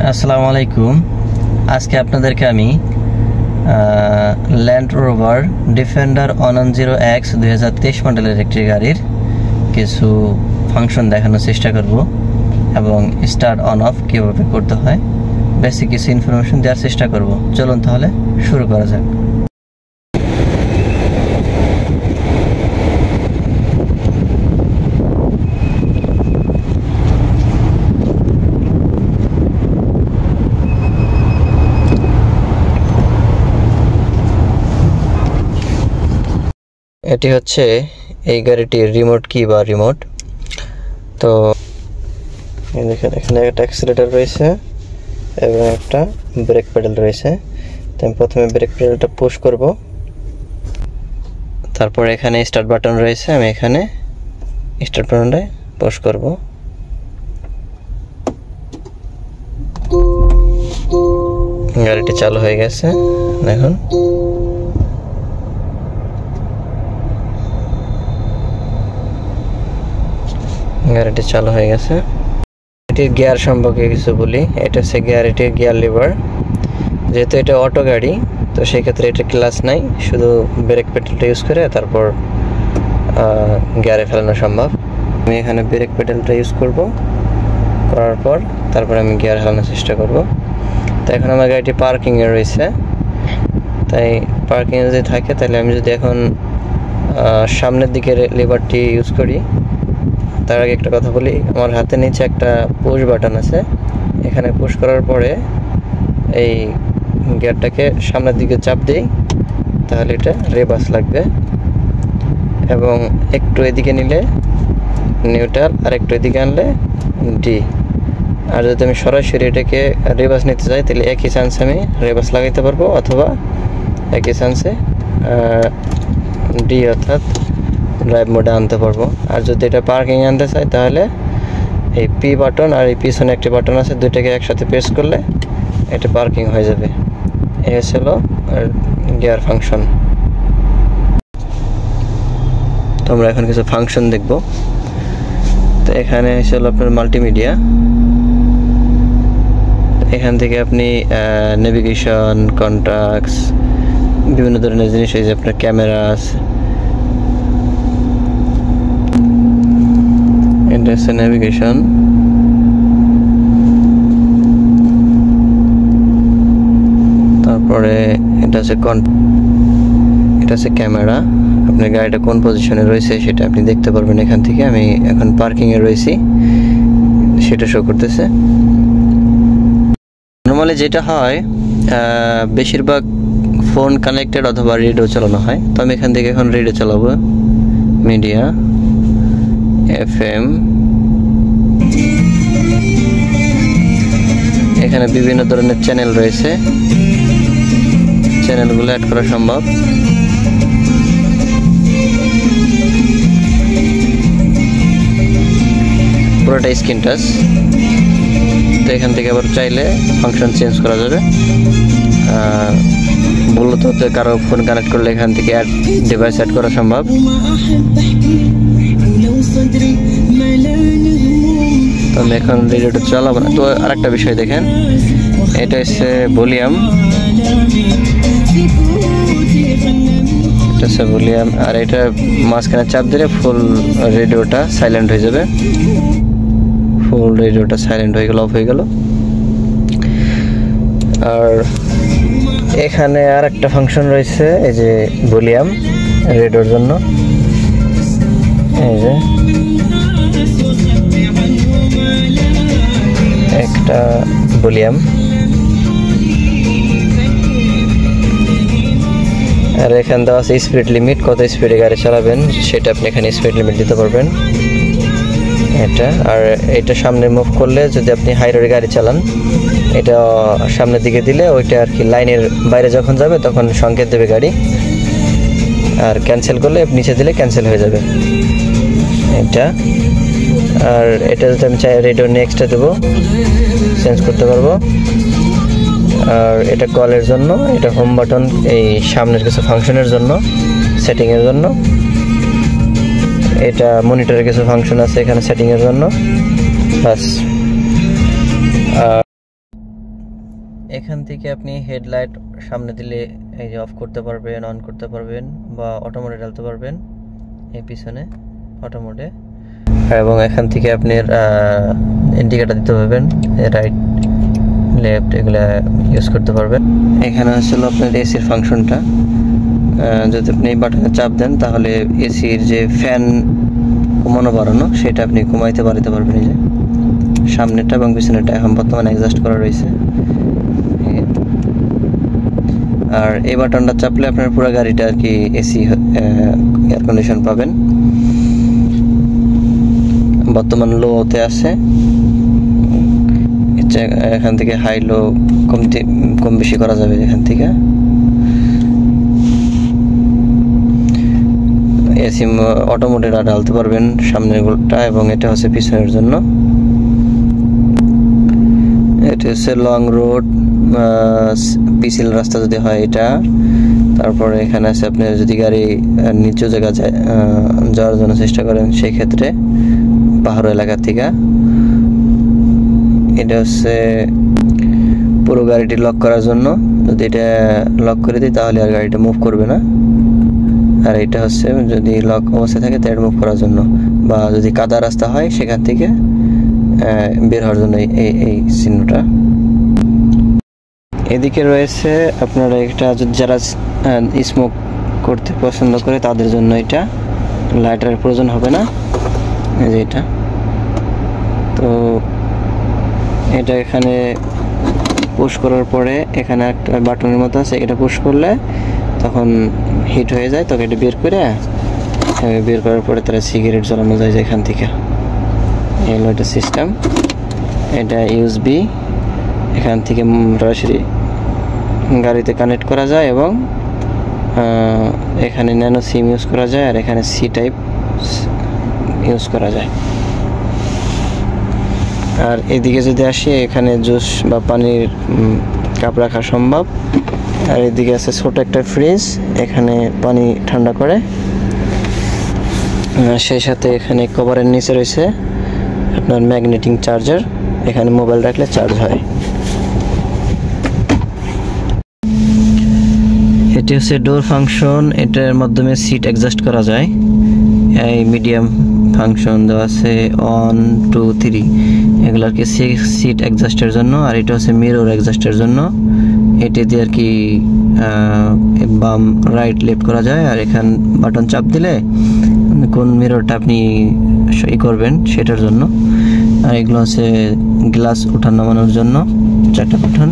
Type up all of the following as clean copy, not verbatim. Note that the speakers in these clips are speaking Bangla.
আসসালামু আলাইকুম। আজকে আপনাদেরকে আমি ল্যান্ড রোভার ডিফেন্ডার 110X 2023 মডেলের একটি গাড়ির কিছু ফাংশন দেখানোর চেষ্টা করব এবং স্টার্ট অন অফ কীভাবে করতে হয় বেসিক কিছু ইনফরমেশন দেওয়ার চেষ্টা করব। চলুন তাহলে শুরু করা যাক। এটি হচ্ছে এই গাড়িটির রিমোট কি বা রিমোট। তো দেখেন এখানে একটা অ্যাক্সিলারেটর রয়েছে এবং একটা ব্রেক প্যাডেল রয়েছে। তো আমি প্রথমে ব্রেক প্যাডেলটা পুশ করব, তারপর এখানে স্টার্ট বাটন রয়েছে, আমি এখানে স্টার্ট বাটনটা পুশ করব। গাড়িটি চালু হয়ে গেছে। দেখুন গাড়িটি চালু হয়ে গেছে। এটির গিয়ার সম্পর্কে কিছু বলি। এটা হচ্ছে এটির গিয়ার লিভার। যেহেতু এটা অটো গাড়ি, তো সেই ক্ষেত্রে এটা ক্লাচ নাই, শুধু ব্রেক প্যাডেলটা ইউজ করে তারপর গিয়ারে ফেলানো সম্ভব। আমি এখানে ব্রেক প্যাডেলটা ইউজ করব, করার পর তারপর আমি গিয়ার ফেলানোর চেষ্টা করব। তো এখন আমার গাড়িটি পার্কিংয়ে রয়েছে, তাই পার্কিংয়ে যদি থাকে তাহলে আমি যদি এখন সামনের দিকে লিভারটি ইউজ করি, তার আগে একটা কথা বলি, আমার হাতের নিচে একটা পুশ বাটন আছে। এখানে পুশ করার পরে এই গিয়ারটাকে সামনের দিকে চাপ দিই, তাহলে এটা রেভার্স লাগবে, এবং একটু এদিকে নিলে নিউট্রাল, আর একটু এদিকে আনলে ডি। আর যদি আমি সরাসরি এটাকে রেভার্স নিতে চাই তাহলে একই চান্সে আমি রেভার্স লাগাইতে পারবো, অথবা একই চান্সে ডি অর্থাৎ ড্রাইভ মোডে আনতে পারবো। আর যদি এটা পার্কিং আনতে চাই তাহলে এই পি বাটন আর এই পিছনে একটি বাটন আছে, দুইটাকে একসাথে প্রেস করলে এটা পার্কিং হয়ে যাবে। এই হলো গিয়ার ফাংশন। তো আমরা এখন কিছু ফাংশন দেখব। তো এখানে হলো আপনার মাল্টিমিডিয়া। এখান থেকে আপনি নেভিগেশন, কন্ট্যাক্টস, বিভিন্ন ধরনের জিনিস, এই যে আপনার ক্যামেরা আছে, এটা হচ্ছে নেভিগেশন। তারপরে এটা হচ্ছে ক্যামেরা। আপনার গাড়িটা কোন পজিশনে রয়েছে সেটা আপনি দেখতে পারবেন এখান থেকে। আমি এখন পার্কিংয়ে রয়েছি, সেটা শো করতেছে। নর্মালি যেটা হয়, বেশিরভাগ ফোন কানেক্টেড অথবা রেডিও চালানো হয়। তো আমি এখান থেকে এখন রেডিও চালাবো, মিডিয়া, FM। এখানে বিভিন্ন ধরনের চ্যানেল রয়েছে, চ্যানেলগুলো অ্যাড করা সম্ভব। পুরোটা স্ক্রিন টাচ। তো এখান থেকে আবার চাইলে ফাংশন চেঞ্জ করা যাবে। ব্লুটুথ কারো ফোন কানেক্ট করলে এখান থেকে অ্যাড ডিভাইস অ্যাড করা সম্ভব। তো আমি এখন রেডিওটা চালাবো না। তো আরেকটা বিষয় দেখেন, এটা হচ্ছে ভলিউম, এটা হচ্ছে ভলিউম। আর এটা মাঝখানে চাপ দিলে ফুল রেডিওটা সাইলেন্ট হয়ে যাবে। ফুল রেডিওটা সাইলেন্ট হয়ে গেল, অফ হয়ে গেল। আর এখানে আর একটা ফাংশন রয়েছে, এই যে ভলিউম রেডিওর জন্য, এই যে একটা ভলিউম। আর এখানে দেওয়া আছে স্পিড লিমিট, কত স্পিডে গাড়ি চালাবেন সেটা আপনি এখানে স্পিড লিমিট দিতে পারবেন এটা। আর এটা সামনে মুভ করলে, যদি আপনি হাই রোডে গাড়ি চালান, এটা সামনের দিকে দিলে ওইটা আর কি লাইনের বাইরে যখন যাবে তখন সংকেত দেবে গাড়ি। আর ক্যান্সেল করলে নিচে দিলে ক্যান্সেল হয়ে যাবে এটা। আর এটা যদি আমি চাই রেডিও নেক্সটে দেবো, চেঞ্জ করতে পারবো। আর এটা কলের জন্য, এটা হোম বাটন, এই সামনের কিছু ফাংশনের জন্য, সেটিংয়ের জন্য। এটা মনিটরের কিছু ফাংশন আছে এখানে সেটিংয়ের জন্য, বাস। এখান থেকে আপনি হেডলাইট সামনে দিলে এই যে অফ করতে পারবেন, অন করতে পারবেন, বা অটো মোডে ঢালতে পারবেন এই পিছনে অটো মোডে। এবং এখান থেকে আপনি ইন্ডিকেটর দিতে পারবেন, রাইট লেফট এগুলো ইউজ করতে পারবেন। এখানে আসলে আপনার এসির ফাংশনটা, যদি আপনি এই বাটনে চাপ দেন তাহলে এসির যে ফ্যান কমানো বাড়ানো সেটা আপনি কমাইতে বাড়াতে পারবেন। এই যে সামনেরটা এবং পিছনেরটা এখন বর্তমানে অ্যাডজাস্ট করা রয়েছে। আর এই বাটনটা চাপলে আপনার পুরো গাড়িটা আর কি এসি এয়ার কন্ডিশন পাবেন। বর্তমান লোতে আছে, এখান থেকে হাই লো কম বেশি করা যাবে এখান থেকে। এসি অটো মোডে ঢালতে পারবেন সামনের গুলোটা, এবং এটা হচ্ছে পিছনের জন্য। এটা হচ্ছে লং রোড পিছিল রাস্তা যদি হয় এটা। তারপরে এখানে আছে আপনি যদি গাড়ি নিচু জায়গা যাওয়ার জন্য চেষ্টা করেন সেই ক্ষেত্রে পাহাড় এলাকা থেকে। এটা হচ্ছে পুরো গাড়িটি লক করার জন্য, যদি এটা লক করে দিই তাহলে আর গাড়িটা মুভ করবে না। আর এটা হচ্ছে যদি লক অবস্থায় থাকে তাহলে মুভ করার জন্য, বা যদি কাদা রাস্তা হয় সেখান থেকে বের হওয়ার জন্য এই চিহ্নটা। এদিকে রয়েছে আপনারা একটা, যারা স্মোক করতে পছন্দ করে তাদের জন্য এটা লাইটারের প্রয়োজন হবে না। এই যে এটা, তো এটা এখানে পুশ করার পরে এখানে একটা বাটনের মতো আছে, এটা পুশ করলে তখন হিট হয়ে যায়, তখন এটা বের করার পরে তারা সিগারেট জ্বালানো যায় এখান থেকে। এই হলো এটা সিস্টেম। এটা ইউএসবি, এখান থেকে সরাসরি গাড়িতে কানেক্ট করা যায়, এবং এখানে ন্যানো সিম ইউজ করা যায়, আর এখানে সি টাইপ ইউজ করা যায়। আর এদিকে যদি আসি, এখানে জুস বা পানির কাপ রাখা সম্ভব। আর এদিকে আছে ছোট একটা ফ্রিজ, এখানে পানি ঠান্ডা করে। সেই সাথে এখানে কভারের নিচে রয়েছে আপনার ম্যাগনেটিক চার্জার, এখানে মোবাইল রাখলে চার্জ হয়। এটি হচ্ছে ডোর ফাংশন, এটার মাধ্যমে সিট অ্যাডজাস্ট করা যায়। এই মিডিয়াম ফাংশন দেওয়া আছে 1 2 3, এগুলো আর কি সিট অ্যাডজাস্টের জন্য। আর এটা হচ্ছে মিরর অ্যাডজাস্টের জন্য, এটি দিয়ে আর কি বাম রাইট লেফট করা যায়। আর এখান বাটন চাপ দিলে কোন মিররটা আপনি করবেন সেটার জন্য। আর এগুলো হচ্ছে গ্লাস উঠান নামানোর জন্য, 4টা বাটন।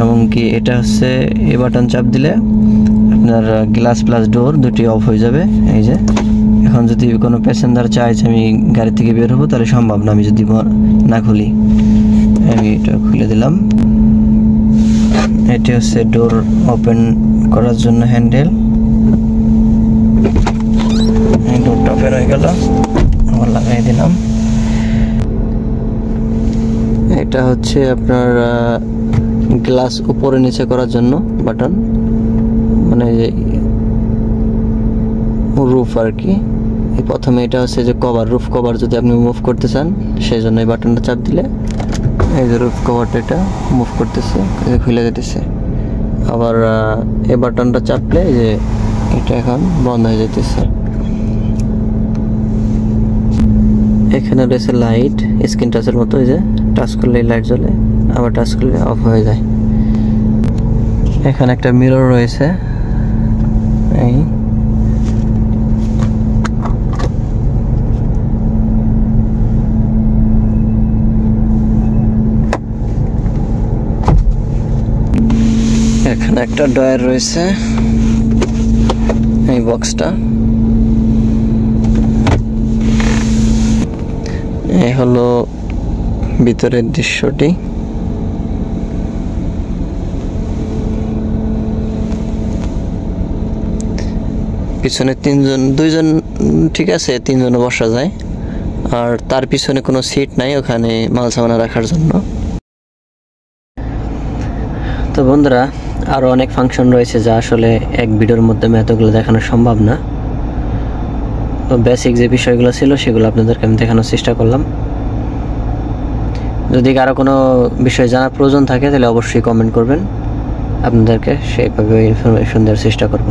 এবং কি এটা হচ্ছে এই বাটন চাপ দিলে আপনার গ্লাস প্লাস ডোর দুটি অফ হয়ে যাবে। এই যে এখন যদি কোনো প্যাসেঞ্জার চায় যে আমি গাড়ি থেকে বের হবো, তাহলে সম্ভব না আমি যদি না খুলি। আমি এটা খুলে দিলাম। এটি হচ্ছে ডোর ওপেন করার জন্য হ্যান্ডেল, ডোরটা ওপেন হয়ে গেল, আবার লাগাই দিলাম। এটা হচ্ছে আপনার গ্লাস উপরে নিচে করার জন্য বাটন, মানে রুফ আর কি। প্রথমে এটা হচ্ছে যে কভার, রুফ কভার যদি আপনি মুভ করতে চান সেই জন্য এই বাটনটা চাপ দিলে এই যে রুফ কভারটা এটা মুভ করতেছে, খুলে যেতেছে। আবার এই বাটনটা চাপলে যে এটা এখন বন্ধ হয়ে যেতেছে। এখানে রয়েছে লাইট, স্ক্রিন টাচের মতো, এই যে টাচ করলে লাইট জ্বলে, আবার টাচ করলে অফ হয়ে যায়। এখানে একটা মিরর রয়েছে, এই এখানে একটা ডয়ার রয়েছে, এই বক্সটা। এই হলো ভিতরের দৃশ্যটি। পিছনে দুইজন ঠিক আছে, 3 জনে বসা যায়। আর তার পিছনে কোনো সিট নাই ওখানে মাল সামানা রাখার জন্য। তো বন্ধুরা, আরো অনেক ফাংশন রয়েছে যা আসলে এক ভিডিওর মধ্যে এতগুলো দেখানো সম্ভব না। তো বেসিক যে বিষয়গুলো ছিল সেগুলো আপনাদেরকে আমি দেখানোর চেষ্টা করলাম। যদি কারো কোনো বিষয় জানার প্রয়োজন থাকে তাহলে অবশ্যই কমেন্ট করবেন, আপনাদেরকে সেইভাবে ইনফরমেশন দেওয়ার চেষ্টা করব।